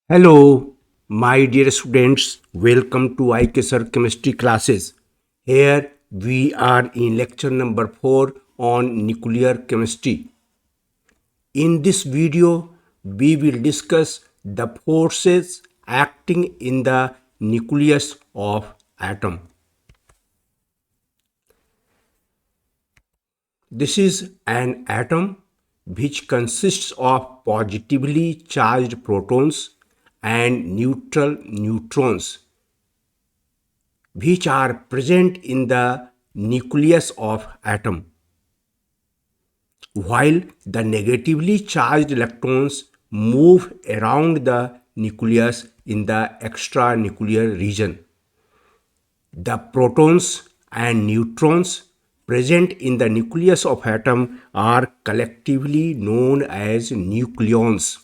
Hello, my dear students. Welcome to IKSR chemistry classes. Here we are in lecture number 4 on nuclear chemistry. In this video, we will discuss the forces acting in the nucleus of atom. This is an atom which consists of positively charged protons and neutral neutrons which are present in the nucleus of atom, while the negatively charged electrons move around the nucleus in the extranuclear region. The protons and neutrons present in the nucleus of atom are collectively known as nucleons.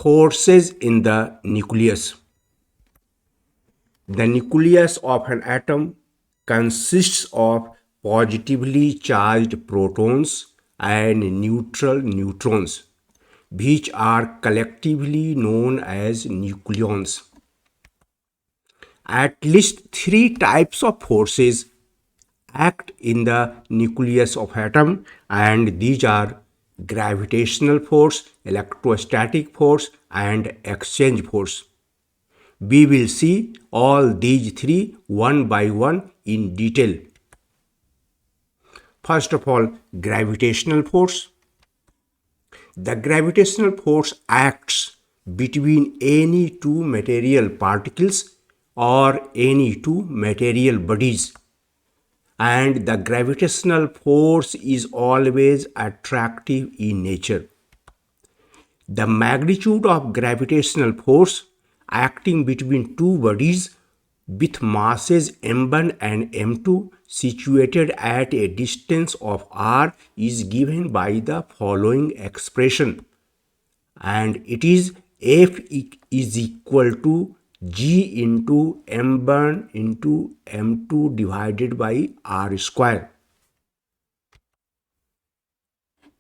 Forces in the nucleus. The nucleus of an atom consists of positively charged protons and neutral neutrons, which are collectively known as nucleons. At least three types of forces act in the nucleus of atom, and these are gravitational force, electrostatic force, and exchange force. We will see all these three one by one in detail. First of all, gravitational force. The gravitational force acts between any two material particles or any two material bodies, and the gravitational force is always attractive in nature. The magnitude of gravitational force acting between two bodies with masses m1 and m2 situated at a distance of r is given by the following expression, and it is F is equal to g into m1 into m2 divided by r square.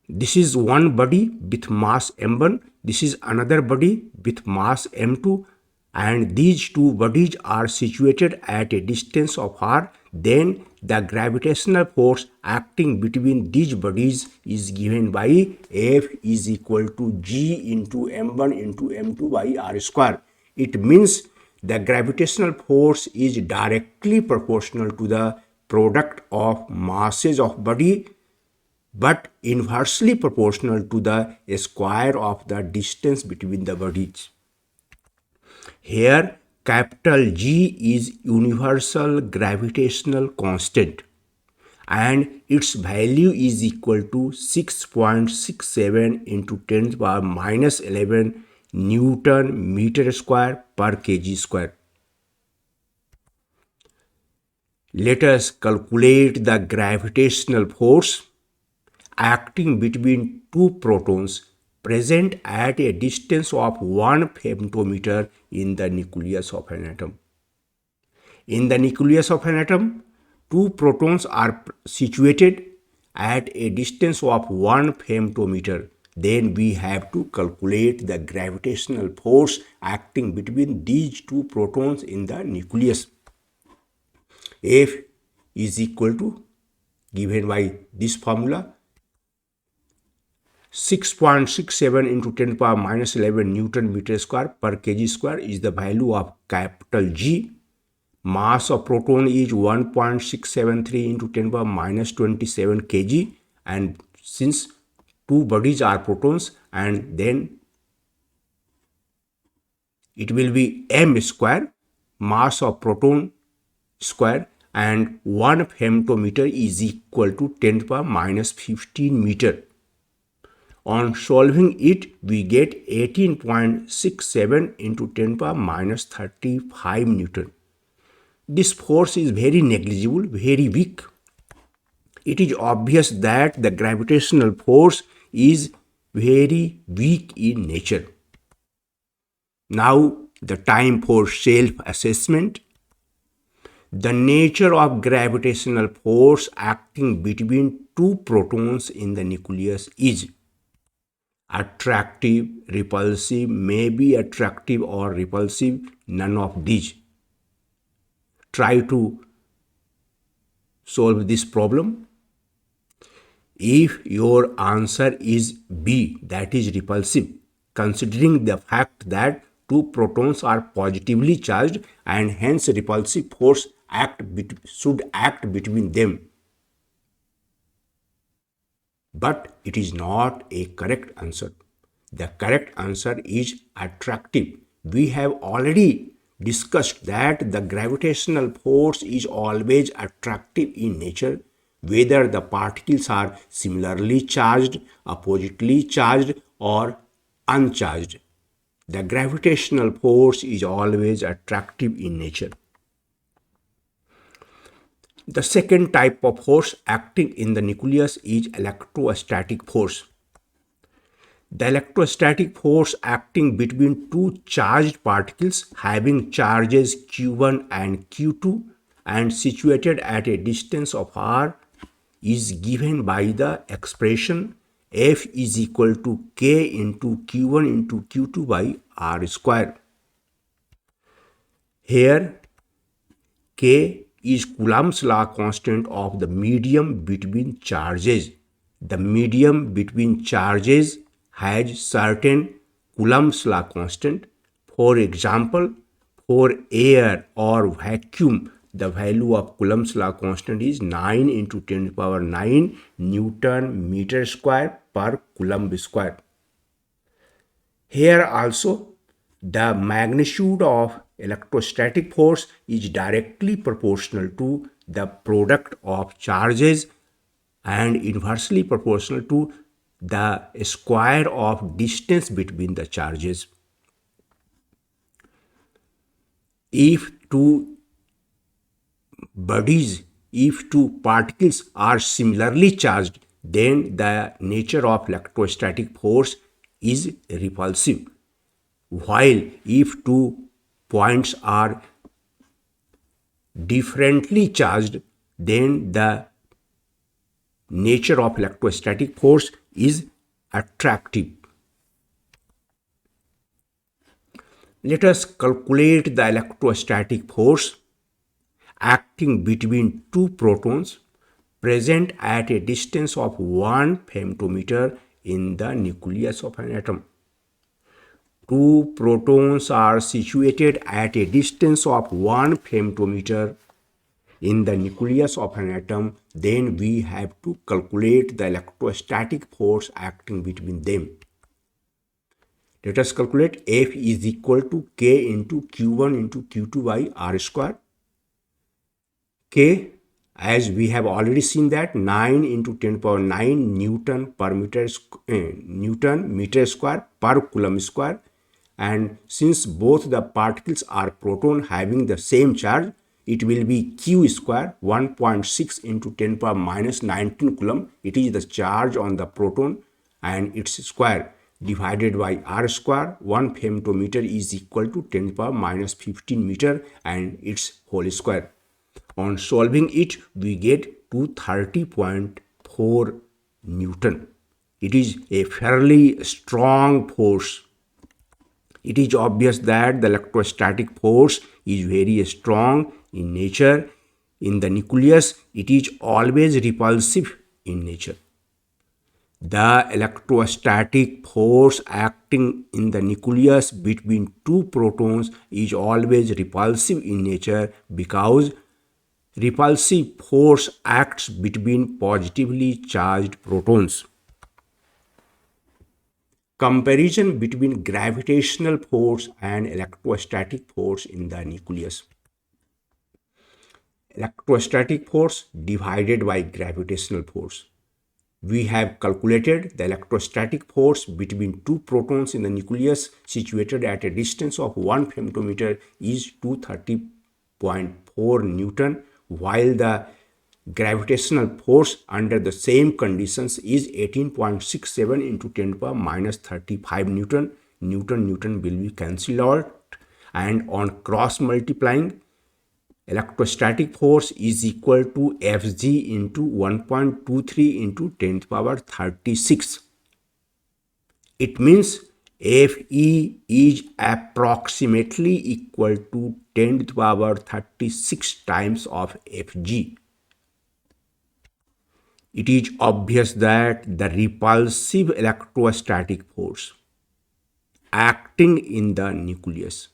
This is one body with mass m1, this is another body with mass m2, and these two bodies are situated at a distance of r. Then the gravitational force acting between these bodies is given by F is equal to g into m1 into m2 by r square. It means the gravitational force is directly proportional to the product of masses of body, but inversely proportional to the square of the distance between the bodies. Here, capital G is universal gravitational constant, and its value is equal to 6.67 into 10 to the power minus 11 Newton meter square per kg square. Let us calculate the gravitational force acting between two protons present at a distance of 1 femtometer in the nucleus of an atom. In the nucleus of an atom, two protons are situated at a distance of 1 femtometer. Then we have to calculate the gravitational force acting between these two protons in the nucleus. F is equal to, given by this formula, 6.67 into 10 to the power minus 11 Newton meter square per kg square is the value of capital G. Mass of proton is 1.673 into 10 to the power minus 27 kg, and since two bodies are protons, and then it will be m square, mass of proton square, and 1 femtometer is equal to 10 to the power minus 15 meter. On solving it, we get 18.67 into 10 to the power minus 35 Newton. This force is very negligible, very weak. It is obvious that the gravitational force is very weak in nature. Now, the time for self-assessment. The nature of gravitational force acting between two protons in the nucleus is: attractive, repulsive, maybe attractive or repulsive, none of these. Try to solve this problem. If your answer is B, that is repulsive, considering the fact that two protons are positively charged and hence repulsive force should act between them. But it is not a correct answer. The correct answer is attractive. We have already discussed that the gravitational force is always attractive in nature, whether the particles are similarly charged, oppositely charged, or uncharged. The gravitational force is always attractive in nature. The second type of force acting in the nucleus is electrostatic force. The electrostatic force acting between two charged particles having charges q1 and q2 and situated at a distance of r is given by the expression F is equal to k into q1 into q2 by r square. Here K is Coulomb's law constant of the medium between charges. The medium between charges has certain Coulomb's law constant. For example, for air or vacuum, the value of Coulomb's law constant is 9 into 10 to the power 9 Newton meter square per Coulomb square. Here also, the magnitude of electrostatic force is directly proportional to the product of charges and inversely proportional to the square of distance between the charges. If two particles are similarly charged, then the nature of electrostatic force is repulsive. While if two points are differently charged, then the nature of electrostatic force is attractive. Let us calculate the electrostatic force acting between two protons present at a distance of 1 femtometer in the nucleus of an atom. Two protons are situated at a distance of 1 femtometer in the nucleus of an atom, then we have to calculate the electrostatic force acting between them. Let us calculate F is equal to K into Q1 into Q2 by R square. K, as we have already seen that 9 into 10 to the power 9 Newton meter square per Coulomb square. And since both the particles are proton having the same charge, it will be Q square 1.6 into 10 to the power minus 19 Coulomb. It is the charge on the proton and its square divided by R square. 1 femtometer is equal to 10 to the power minus 15 meter and its whole square. On solving it, we get to 30.4 Newton. It is a fairly strong force. It is obvious that the electrostatic force is very strong in nature. In the nucleus, it is always repulsive in nature. The electrostatic force acting in the nucleus between two protons is always repulsive in nature because repulsive force acts between positively charged protons. Comparison between gravitational force and electrostatic force in the nucleus. Electrostatic force divided by gravitational force. We have calculated the electrostatic force between two protons in the nucleus situated at a distance of 1 femtometer is 230.4 Newton, while the gravitational force under the same conditions is 18.67 into 10 to the power minus 35 Newton. Newton will be cancelled out, and on cross multiplying, electrostatic force is equal to Fg into 1.23 into 10 to the power 36. It means Fe is approximately equal to 10 to the power 36 times of Fg. It is obvious that the repulsive electrostatic force acting in the nucleus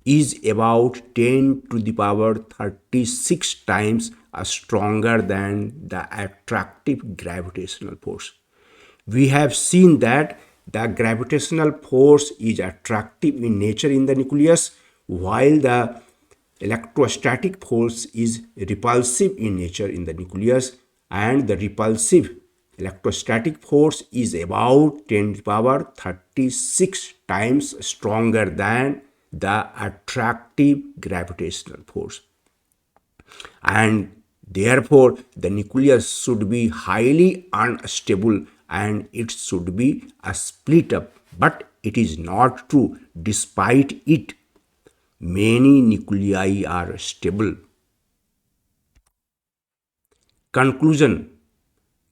is about 10 to the power 36 times stronger than the attractive gravitational force. We have seen that the gravitational force is attractive in nature in the nucleus, while the electrostatic force is repulsive in nature in the nucleus, and the repulsive electrostatic force is about 10 to the power 36 times stronger than the attractive gravitational force. And therefore the nucleus should be highly unstable and it should be a split up, but it is not true. Despite it, many nuclei are stable. Conclusion: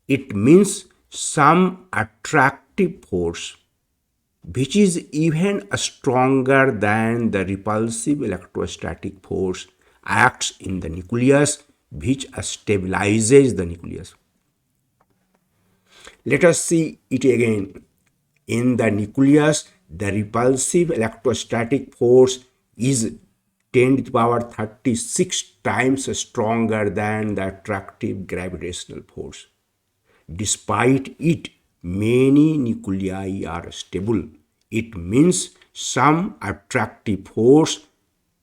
it means some attractive force which is even stronger than the repulsive electrostatic force acts in the nucleus, which stabilizes the nucleus. Let us see it again. In the nucleus, the repulsive electrostatic force is 10 to the power 36 times stronger than the attractive gravitational force. Despite it, many nuclei are stable. It means some attractive force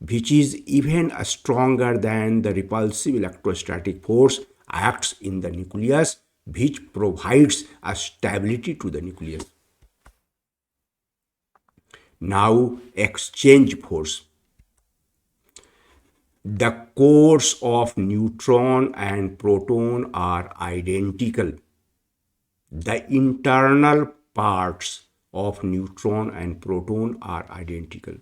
which is even stronger than the repulsive electrostatic force acts in the nucleus, which provides a stability to the nucleus. Now, exchange force. The cores of neutron and proton are identical. The internal parts of neutron and proton are identical.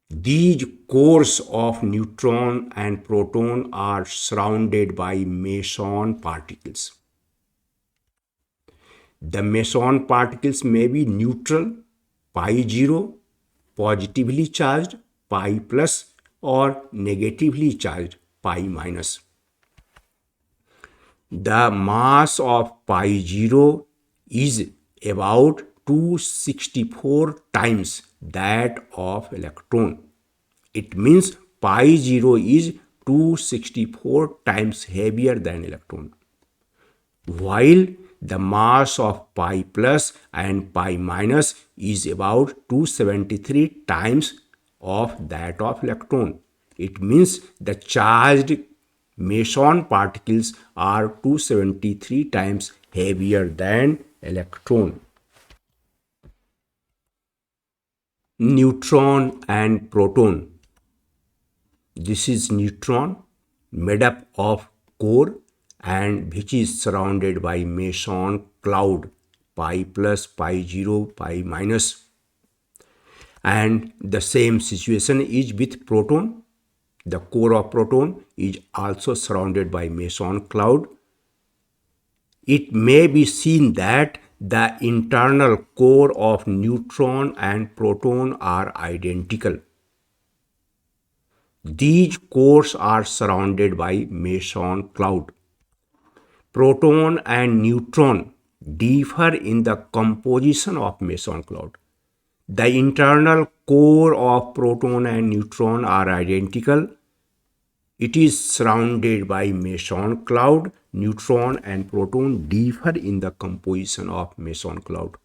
These cores of neutron and proton are surrounded by Meson particles. The Meson particles may be neutral, pi 0, positively charged, pi plus, or negatively charged, pi minus. The mass of pi 0 is about 264 times that of electron. It means pi 0 is 264 times heavier than electron, while the mass of pi plus and pi minus is about 273 times of that of electron. It means the charged Meson particles are 273 times heavier than electron. Neutron and proton. This is neutron made up of core and which is surrounded by Meson cloud, pi plus, pi 0, pi minus. And the same situation is with proton. The core of proton is also surrounded by Meson cloud. It may be seen that the internal core of neutron and proton are identical. These cores are surrounded by Meson cloud. Proton and neutron differ in the composition of Meson cloud. The internal core of proton and neutron are identical. It is surrounded by Meson cloud. Neutron and proton differ in the composition of Meson cloud.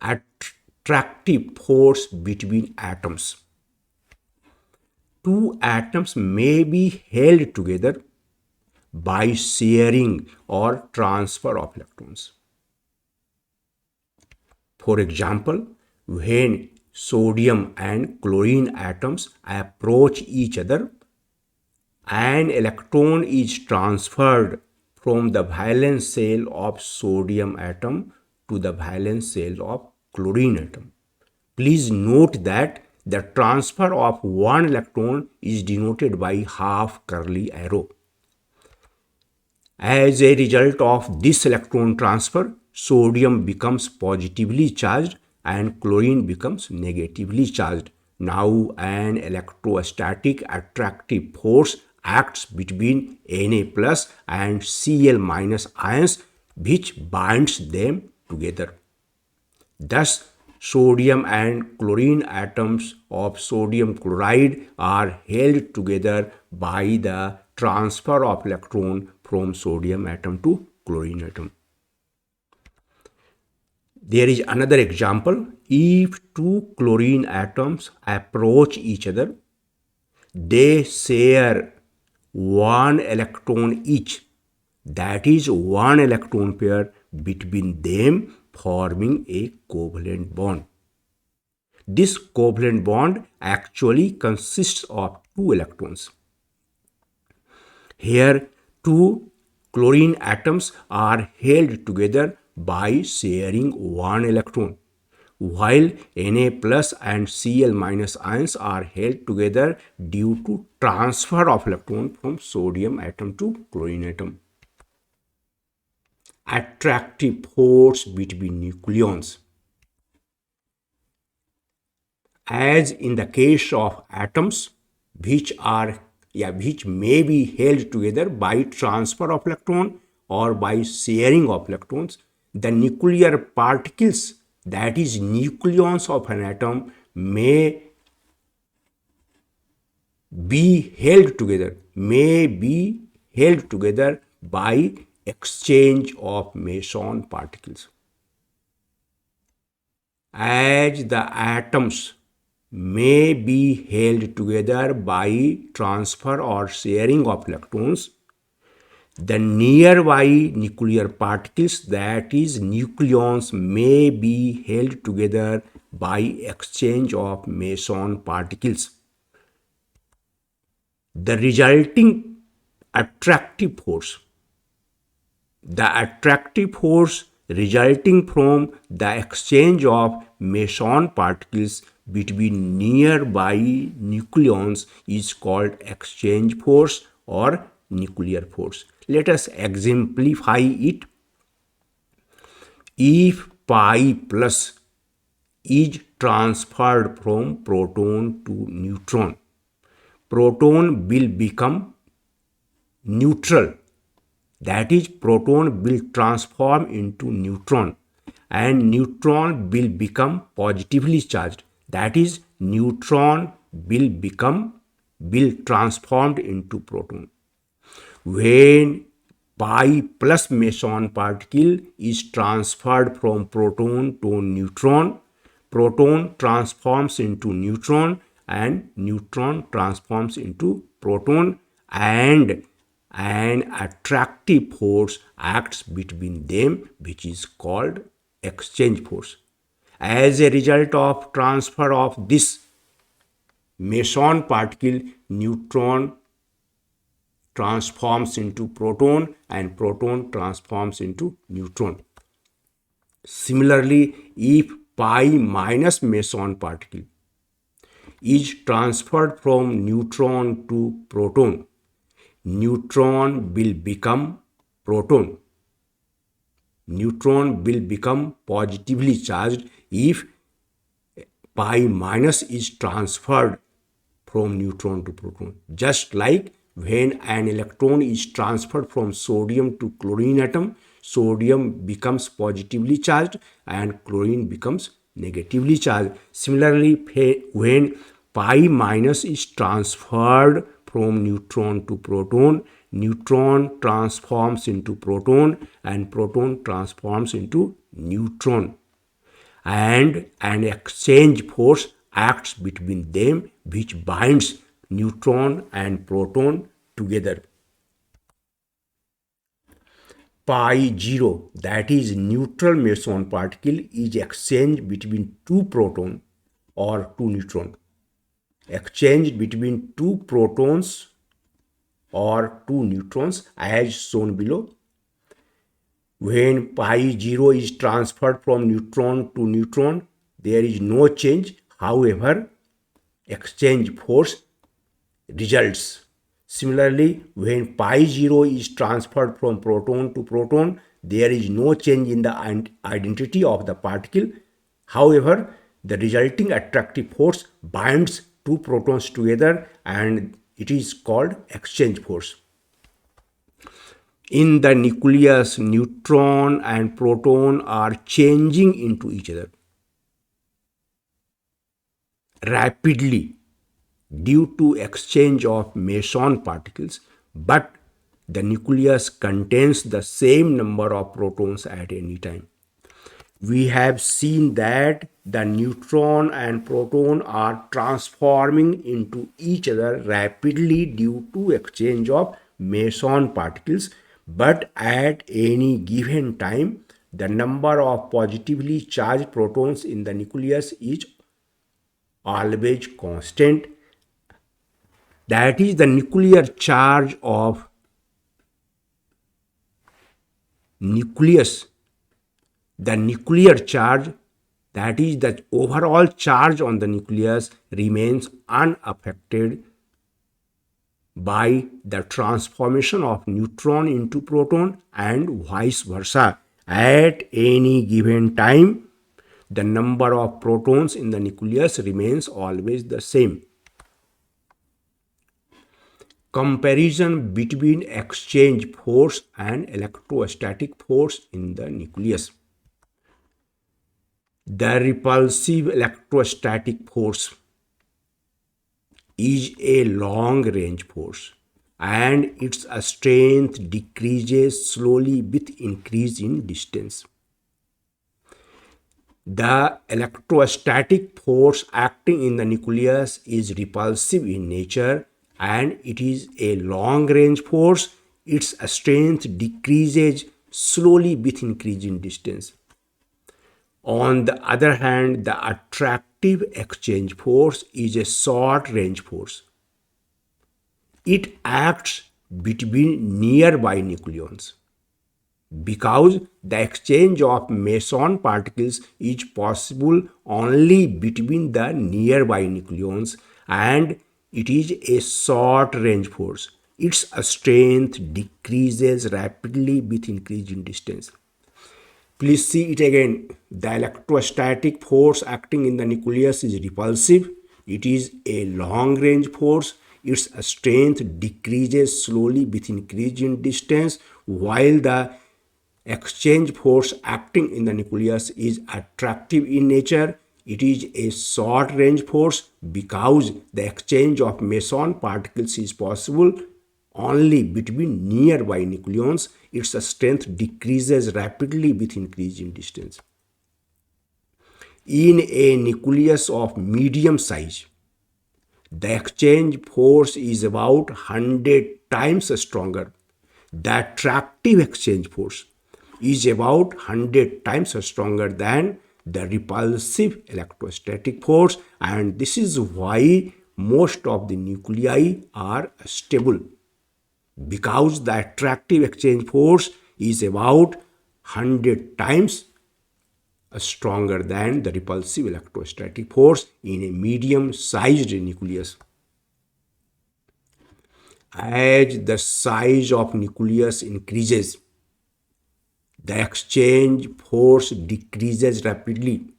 Attractive force between atoms. Two atoms may be held together by sharing or transfer of electrons. For example, when sodium and chlorine atoms approach each other, an electron is transferred from the valence shell of sodium atom to the valence shell of chlorine atom. Please note that the transfer of one electron is denoted by half curly arrow. As a result of this electron transfer, sodium becomes positively charged and chlorine becomes negatively charged. Now an electrostatic attractive force acts between Na plus and Cl minus ions, which binds them together. Thus, sodium and chlorine atoms of sodium chloride are held together by the transfer of electron from sodium atom to chlorine atom. There is another example. If two chlorine atoms approach each other, they share one electron each. That is one electron pair between them, forming a covalent bond. This covalent bond actually consists of two electrons. Here, two chlorine atoms are held together by sharing one electron, while Na plus and Cl minus ions are held together due to transfer of electron from sodium atom to chlorine atom. Attractive force between nucleons. As in the case of atoms which may be held together by transfer of electron or by sharing of electrons, the nuclear particles, that is nucleons of an atom, may be held together by exchange of Meson particles. As the atoms may be held together by transfer or sharing of electrons, the nearby nuclear particles, that is nucleons, may be held together by exchange of Meson particles. The resulting attractive force, resulting from the exchange of Meson particles between nearby nucleons is called exchange force or nuclear force. Let us exemplify it. If pi plus is transferred from proton to neutron, proton will become neutral. That is, proton will transform into neutron and neutron will become positively charged. That is, neutron will transformed into proton. When pi plus Meson particle is transferred from proton to neutron, proton transforms into neutron and neutron transforms into proton, and an attractive force acts between them, which is called exchange force. As a result of transfer of this Meson particle, neutron transforms into proton and proton transforms into neutron. Similarly, if pi minus Meson particle is transferred from neutron to proton, neutron will become proton. Neutron will become positively charged if pi minus is transferred from neutron to proton. Just like when an electron is transferred from sodium to chlorine atom, sodium becomes positively charged and chlorine becomes negatively charged. Similarly, when pi minus is transferred from neutron to proton, neutron transforms into proton and proton transforms into neutron, and an exchange force acts between them, which binds neutron and proton together. Pi 0, that is neutral Meson particle, is exchanged between two proton or two neutron. Exchanged between two protons or two neutrons as shown below. When pi 0 is transferred from neutron to neutron, there is no change. However, exchange force results. Similarly, when pi 0 is transferred from proton to proton, there is no change in the identity of the particle. However, the resulting attractive force binds two protons together and it is called exchange force. In the nucleus, neutron and proton are changing into each other rapidly due to exchange of Meson particles, but the nucleus contains the same number of protons at any time. We have seen that the neutron and proton are transforming into each other rapidly due to exchange of Meson particles, but at any given time the number of positively charged protons in the nucleus is always constant. That is, the nuclear charge of nucleus, the nuclear charge, that is the overall charge on the nucleus, remains unaffected by the transformation of neutron into proton and vice versa. At any given time, the number of protons in the nucleus remains always the same. Comparison between exchange force and electrostatic force in the nucleus. The repulsive electrostatic force is a long range force and its strength decreases slowly with increase in distance. The electrostatic force acting in the nucleus is repulsive in nature and it is a long range force. Its strength decreases slowly with increase in distance. On the other hand, the attractive exchange force is a short range force. It acts between nearby nucleons. Because the exchange of Meson particles is possible only between the nearby nucleons and it is a short range force. Its strength decreases rapidly with increase in distance. Please see it again. The electrostatic force acting in the nucleus is repulsive. It is a long range force. Its strength decreases slowly with increase in distance, while the exchange force acting in the nucleus is attractive in nature. It is a short range force because the exchange of Meson particles is possible only between nearby nucleons. Its strength decreases rapidly with increase in distance. In a nucleus of medium size, the exchange force is about 100 times stronger. The attractive exchange force is about 100 times stronger than the repulsive electrostatic force, and this is why most of the nuclei are stable, because the attractive exchange force is about 100 times stronger than the repulsive electrostatic force in a medium-sized nucleus. As the size of nucleus increases, the exchange force decreases rapidly.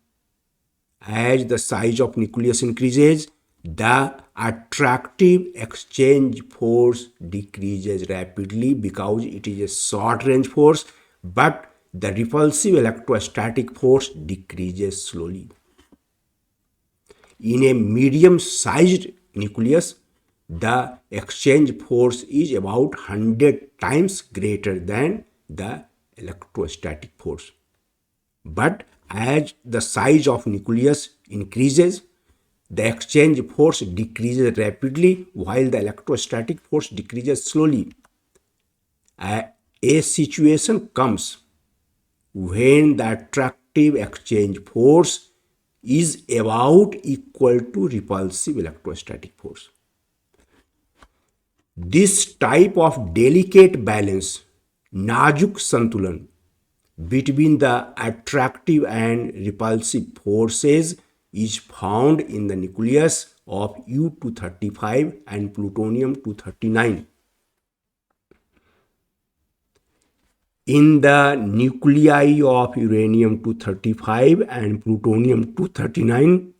As the size of nucleus increases, the attractive exchange force decreases rapidly because it is a short range force, but the repulsive electrostatic force decreases slowly. In a medium-sized nucleus, the exchange force is about 100 times greater than the electrostatic force. But as the size of nucleus increases, the exchange force decreases rapidly while the electrostatic force decreases slowly. A situation comes when the attractive exchange force is about equal to repulsive electrostatic force. This type of delicate balance, नाजुक संतुलन between the attractive and repulsive forces is found in the nucleus of U-235 and plutonium-239. In the nuclei of uranium-235 and plutonium-239,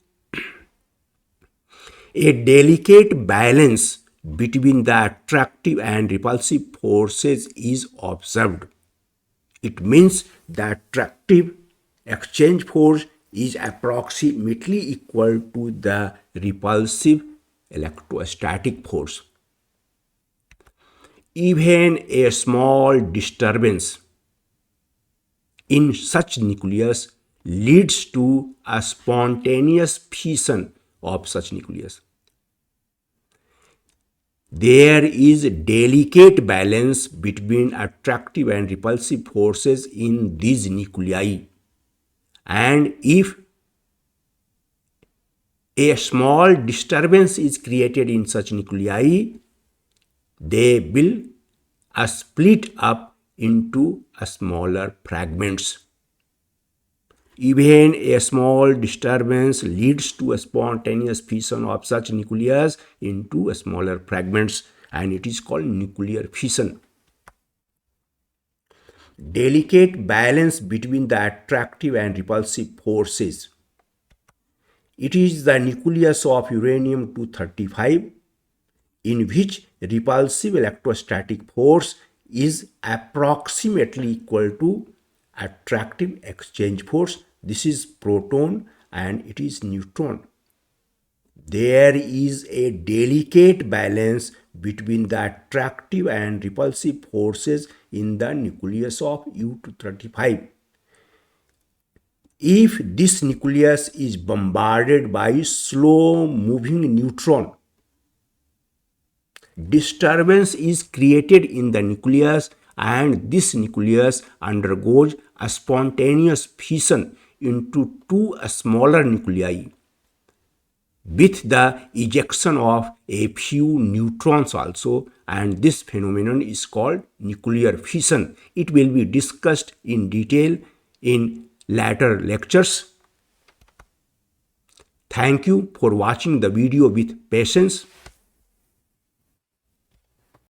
a delicate balance between the attractive and repulsive forces is observed. It means the attractive exchange force is approximately equal to the repulsive electrostatic force. Even a small disturbance in such nucleus leads to a spontaneous fission of such nucleus. There is a delicate balance between attractive and repulsive forces in these nuclei, and if a small disturbance is created in such nuclei, they will split up into smaller fragments. Even a small disturbance leads to a spontaneous fission of such nucleus into smaller fragments, and it is called nuclear fission. Delicate balance between the attractive and repulsive forces. It is the nucleus of uranium-235 in which repulsive electrostatic force is approximately equal to attractive exchange force. This is proton and it is neutron. There is a delicate balance between the attractive and repulsive forces in the nucleus of U-235. If this nucleus is bombarded by slow-moving neutron, disturbance is created in the nucleus and this nucleus undergoes a spontaneous fission into two smaller nuclei with the ejection of a few neutrons also, and this phenomenon is called nuclear fission. It will be discussed in detail in later lectures. Thank you for watching the video with patience.